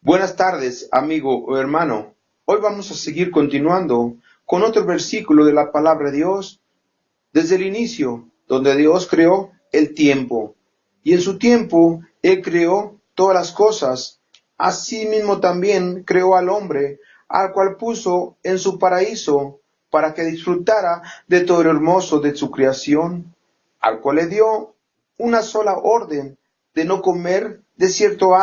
Buenas tardes, amigo o hermano. Hoy vamos a seguir continuando con otro versículo de la palabra de Dios desde el inicio, donde Dios creó el tiempo. Y en su tiempo Él creó todas las cosas. Asimismo también creó al hombre, al cual puso en su paraíso para que disfrutara de todo lo hermoso de su creación, al cual le dio una sola orden de no comer de cierto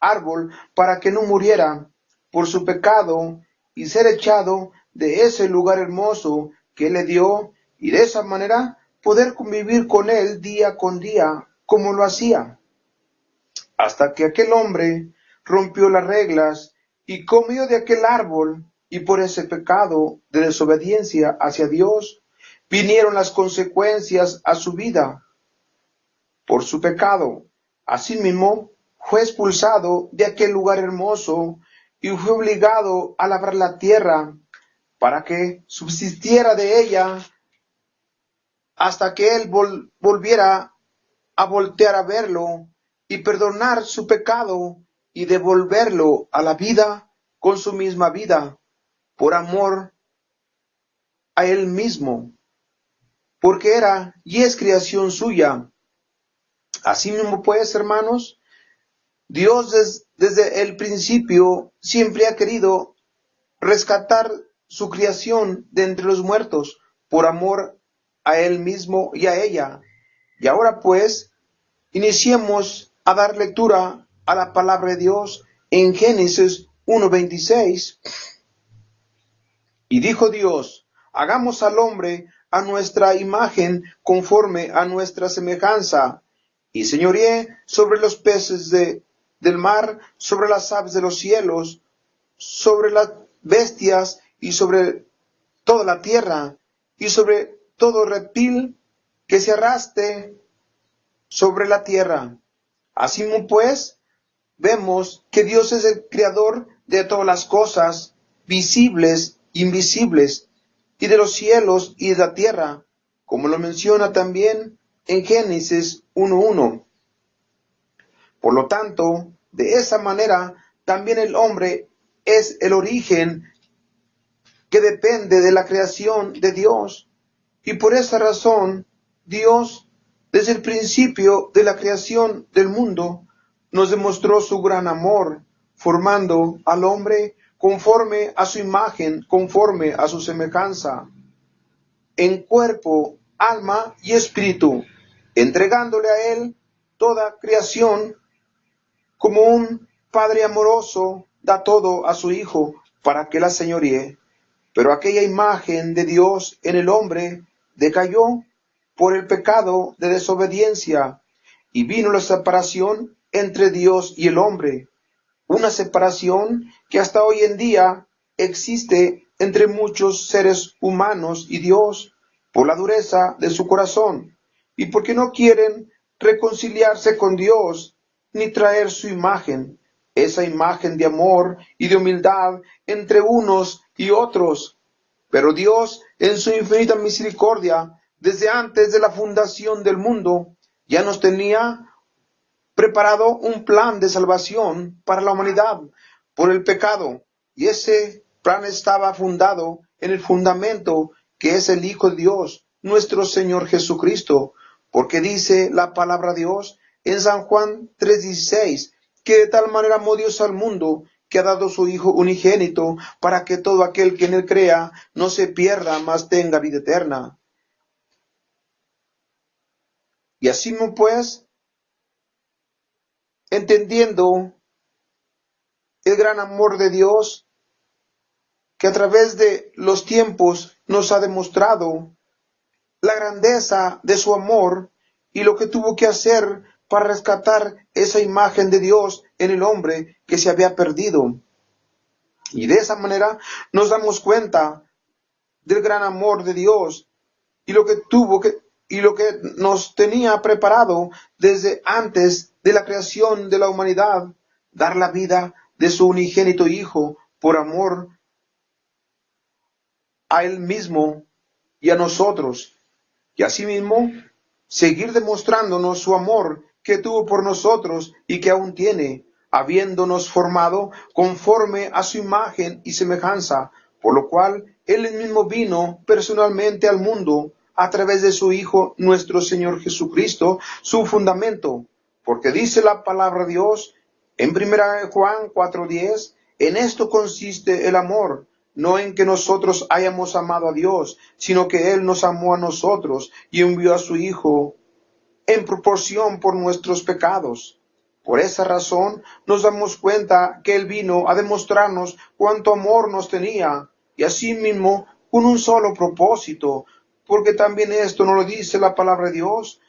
árbol para que no muriera por su pecado y ser echado de ese lugar hermoso que le dio, y de esa manera poder convivir con él día con día como lo hacía, hasta que aquel hombre rompió las reglas y comió de aquel árbol, y por ese pecado de desobediencia hacia Dios vinieron las consecuencias a su vida por su pecado. Asimismo, fue expulsado de aquel lugar hermoso y fue obligado a labrar la tierra para que subsistiera de ella hasta que él volviera a voltear a verlo y perdonar su pecado y devolverlo a la vida con su misma vida, por amor a él mismo, porque era y es creación suya. Asimismo, pues, hermanos, Dios desde el principio siempre ha querido rescatar su creación de entre los muertos por amor a Él mismo y a ella. Y ahora pues, iniciemos a dar lectura a la palabra de Dios en Génesis 1:26. Y dijo Dios: hagamos al hombre a nuestra imagen, conforme a nuestra semejanza, y señoree sobre los peces del mar, sobre las aves de los cielos, sobre las bestias y sobre toda la tierra, y sobre todo reptil que se arrastre sobre la tierra. Así pues, vemos que Dios es el creador de todas las cosas, visibles, invisibles, y de los cielos y de la tierra, como lo menciona también en Génesis 1:1. Por lo tanto, de esa manera, también el hombre es el origen que depende de la creación de Dios. Y por esa razón, Dios, desde el principio de la creación del mundo, nos demostró su gran amor, formando al hombre conforme a su imagen, conforme a su semejanza, en cuerpo, alma y espíritu, entregándole a él toda creación, como un padre amoroso da todo a su hijo para que la señoree. Pero aquella imagen de Dios en el hombre decayó por el pecado de desobediencia, y vino la separación entre Dios y el hombre, una separación que hasta hoy en día existe entre muchos seres humanos y Dios, por la dureza de su corazón, y porque no quieren reconciliarse con Dios ni traer su imagen, esa imagen de amor y de humildad entre unos y otros. Pero Dios, en su infinita misericordia, desde antes de la fundación del mundo, ya nos tenía preparado un plan de salvación para la humanidad por el pecado. Y ese plan estaba fundado en el fundamento que es el Hijo de Dios, nuestro Señor Jesucristo. Porque dice la palabra de Dios en San Juan 3:16, que de tal manera amó Dios al mundo, que ha dado su Hijo unigénito, para que todo aquel que en él crea no se pierda, mas tenga vida eterna. Y así pues, entendiendo el gran amor de Dios, que a través de los tiempos nos ha demostrado la grandeza de su amor y lo que tuvo que hacer para rescatar esa imagen de Dios en el hombre que se había perdido. Y de esa manera nos damos cuenta del gran amor de Dios y lo que y lo que nos tenía preparado desde antes de la creación de la humanidad, dar la vida de su unigénito Hijo por amor a Él mismo y a nosotros, y asimismo seguir demostrándonos su amor que tuvo por nosotros y que aún tiene, habiéndonos formado conforme a su imagen y semejanza, por lo cual Él mismo vino personalmente al mundo a través de su Hijo, nuestro Señor Jesucristo, su fundamento. Porque dice la palabra de Dios en 1 Juan 4:10, en esto consiste el amor, no en que nosotros hayamos amado a Dios, sino que Él nos amó a nosotros y envió a su Hijo en proporción por nuestros pecados. Por esa razón nos damos cuenta que Él vino a demostrarnos cuánto amor nos tenía, y asimismo con un solo propósito, porque también esto nos lo dice la palabra de Dios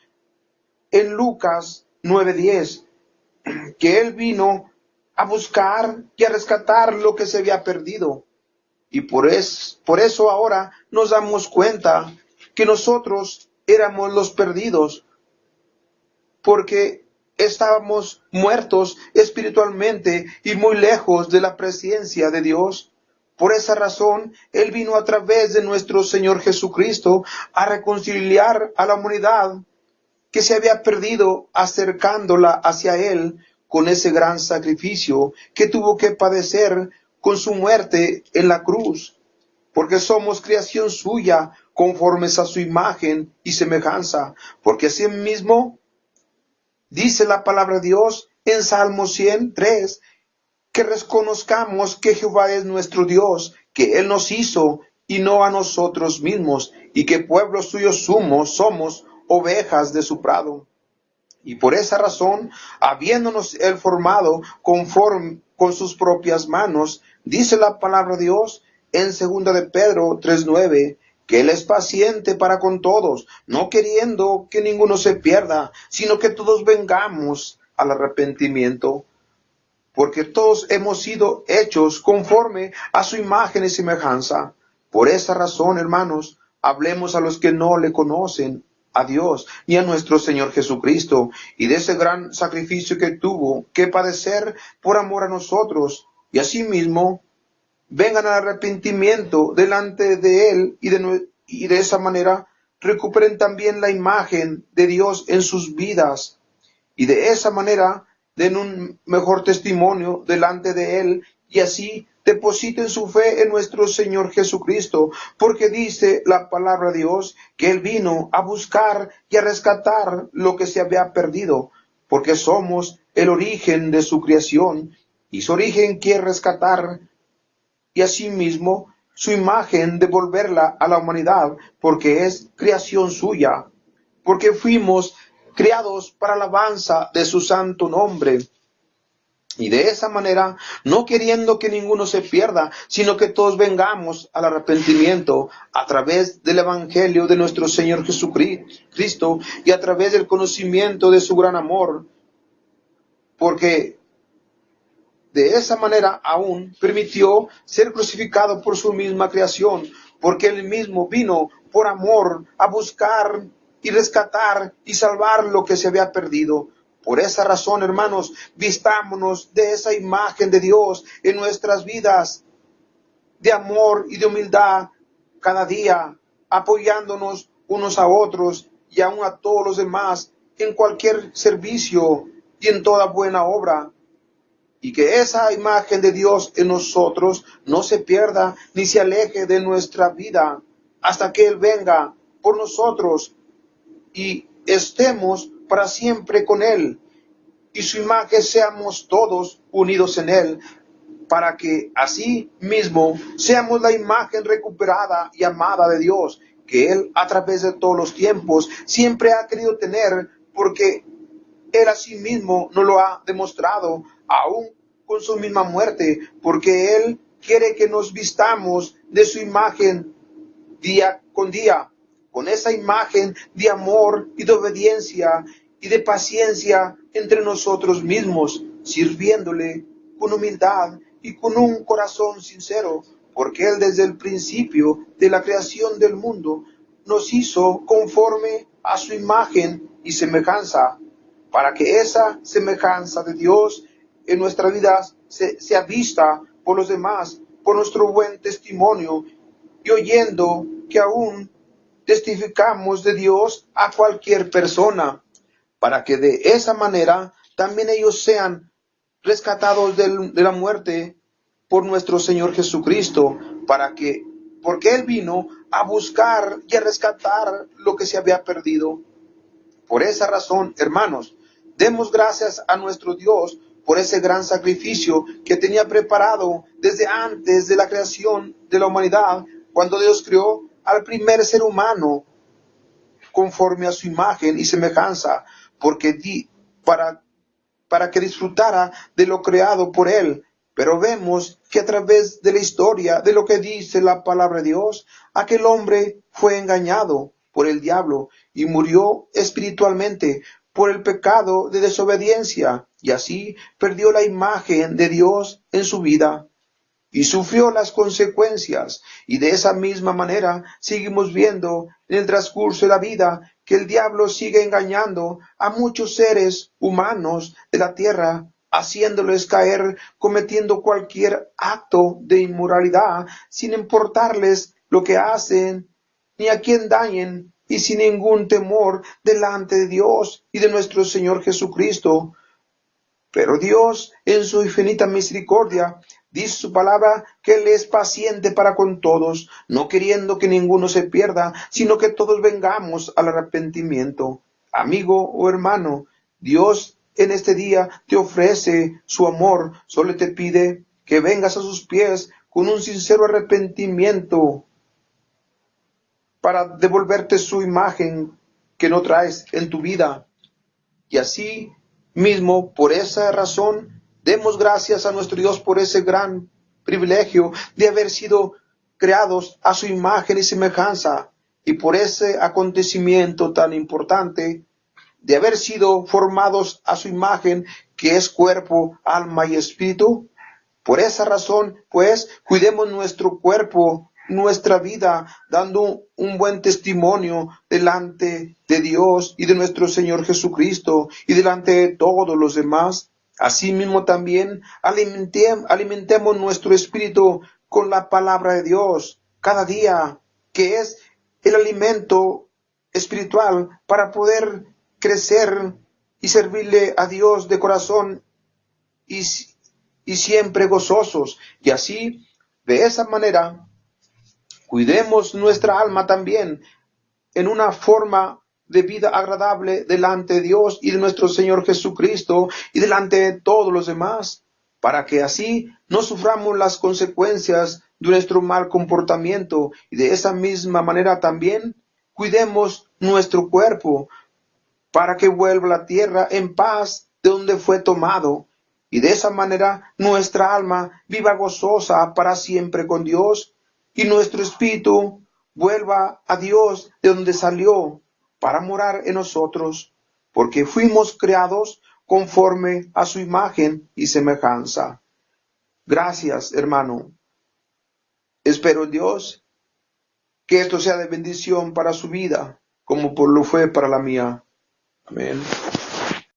en Lucas 9:10, que Él vino a buscar y a rescatar lo que se había perdido. Y por eso ahora nos damos cuenta que nosotros éramos los perdidos, porque estábamos muertos espiritualmente y muy lejos de la presencia de Dios. Por esa razón, Él vino a través de nuestro Señor Jesucristo a reconciliar a la humanidad que se había perdido, acercándola hacia Él con ese gran sacrificio que tuvo que padecer con su muerte en la cruz. Porque somos creación suya, conformes a su imagen y semejanza. Porque así mismo dice la palabra de Dios en Salmo 103, que reconozcamos que Jehová es nuestro Dios, que Él nos hizo y no a nosotros mismos, y que pueblo suyo somos ovejas de su prado. Y por esa razón, habiéndonos Él formado conforme con sus propias manos, dice la palabra de Dios en 2 de Pedro 3:9, que Él es paciente para con todos, no queriendo que ninguno se pierda, sino que todos vengamos al arrepentimiento. Porque todos hemos sido hechos conforme a su imagen y semejanza. Por esa razón, hermanos, hablemos a los que no le conocen, a Dios y a nuestro Señor Jesucristo, y de ese gran sacrificio que tuvo que padecer por amor a nosotros, y asimismo vengan al arrepentimiento delante de Él, y de esa manera recuperen también la imagen de Dios en sus vidas, y de esa manera den un mejor testimonio delante de Él, y así depositen su fe en nuestro Señor Jesucristo, porque dice la palabra de Dios que Él vino a buscar y a rescatar lo que se había perdido, porque somos el origen de su creación, y su origen quiere rescatar, y asimismo su imagen devolverla a la humanidad, porque es creación suya, porque fuimos creados para alabanza de su santo nombre. Y de esa manera, no queriendo que ninguno se pierda, sino que todos vengamos al arrepentimiento a través del Evangelio de nuestro Señor Jesucristo y a través del conocimiento de su gran amor, porque de esa manera aún permitió ser crucificado por su misma creación, porque Él mismo vino por amor a buscar y rescatar y salvar lo que se había perdido. Por esa razón, hermanos, vistámonos de esa imagen de Dios en nuestras vidas, de amor y de humildad cada día, apoyándonos unos a otros y aún a todos los demás en cualquier servicio y en toda buena obra. Y que esa imagen de Dios en nosotros no se pierda ni se aleje de nuestra vida hasta que Él venga por nosotros y estemos para siempre con Él, y su imagen seamos todos unidos en Él, para que así mismo seamos la imagen recuperada y amada de Dios, que Él a través de todos los tiempos siempre ha querido tener, porque Él a sí mismo nos lo ha demostrado, aún con su misma muerte, porque Él quiere que nos vistamos de su imagen día con día, con esa imagen de amor y de obediencia y de paciencia entre nosotros mismos, sirviéndole con humildad y con un corazón sincero, porque Él desde el principio de la creación del mundo nos hizo conforme a su imagen y semejanza, para que esa semejanza de Dios en nuestra vida sea vista por los demás, por nuestro buen testimonio, y oyendo que aún testificamos de Dios a cualquier persona, para que de esa manera también ellos sean rescatados de la muerte por nuestro Señor Jesucristo, porque Él vino a buscar y a rescatar lo que se había perdido. Por esa razón, hermanos, demos gracias a nuestro Dios por ese gran sacrificio que tenía preparado desde antes de la creación de la humanidad, cuando Dios creó al primer ser humano conforme a su imagen y semejanza, para, para que disfrutara de lo creado por Él. Pero vemos que a través de la historia, de lo que dice la palabra de Dios, aquel hombre fue engañado por el diablo y murió espiritualmente por el pecado de desobediencia, y así perdió la imagen de Dios en su vida y sufrió las consecuencias. Y de esa misma manera seguimos viendo en el transcurso de la vida que el diablo sigue engañando a muchos seres humanos de la tierra, haciéndoles caer cometiendo cualquier acto de inmoralidad, sin importarles lo que hacen ni a quién dañen, y sin ningún temor delante de Dios y de nuestro Señor Jesucristo. Pero Dios, en su infinita misericordia, dice su palabra que Él es paciente para con todos, no queriendo que ninguno se pierda, sino que todos vengamos al arrepentimiento. Amigo o hermano, Dios en este día te ofrece su amor, solo te pide que vengas a sus pies con un sincero arrepentimiento para devolverte su imagen que no traes en tu vida. Y así mismo, por esa razón, demos gracias a nuestro Dios por ese gran privilegio de haber sido creados a su imagen y semejanza, y por ese acontecimiento tan importante de haber sido formados a su imagen, que es cuerpo, alma y espíritu. Por esa razón, pues, cuidemos nuestro cuerpo, nuestra vida, dando un buen testimonio delante de Dios y de nuestro Señor Jesucristo y delante de todos los demás. Asimismo también alimentemos nuestro espíritu con la palabra de Dios cada día, que es el alimento espiritual para poder crecer y servirle a Dios de corazón y siempre gozosos. Y así, de esa manera, cuidemos nuestra alma también en una forma de vida agradable delante de Dios y de nuestro Señor Jesucristo y delante de todos los demás, para que así no suframos las consecuencias de nuestro mal comportamiento. Y de esa misma manera también cuidemos nuestro cuerpo para que vuelva a la tierra en paz de donde fue tomado. Y de esa manera nuestra alma viva gozosa para siempre con Dios, y nuestro espíritu vuelva a Dios de donde salió, para morar en nosotros, porque fuimos creados conforme a su imagen y semejanza. Gracias, hermano. Espero en Dios que esto sea de bendición para su vida, como lo fue para la mía. Amén.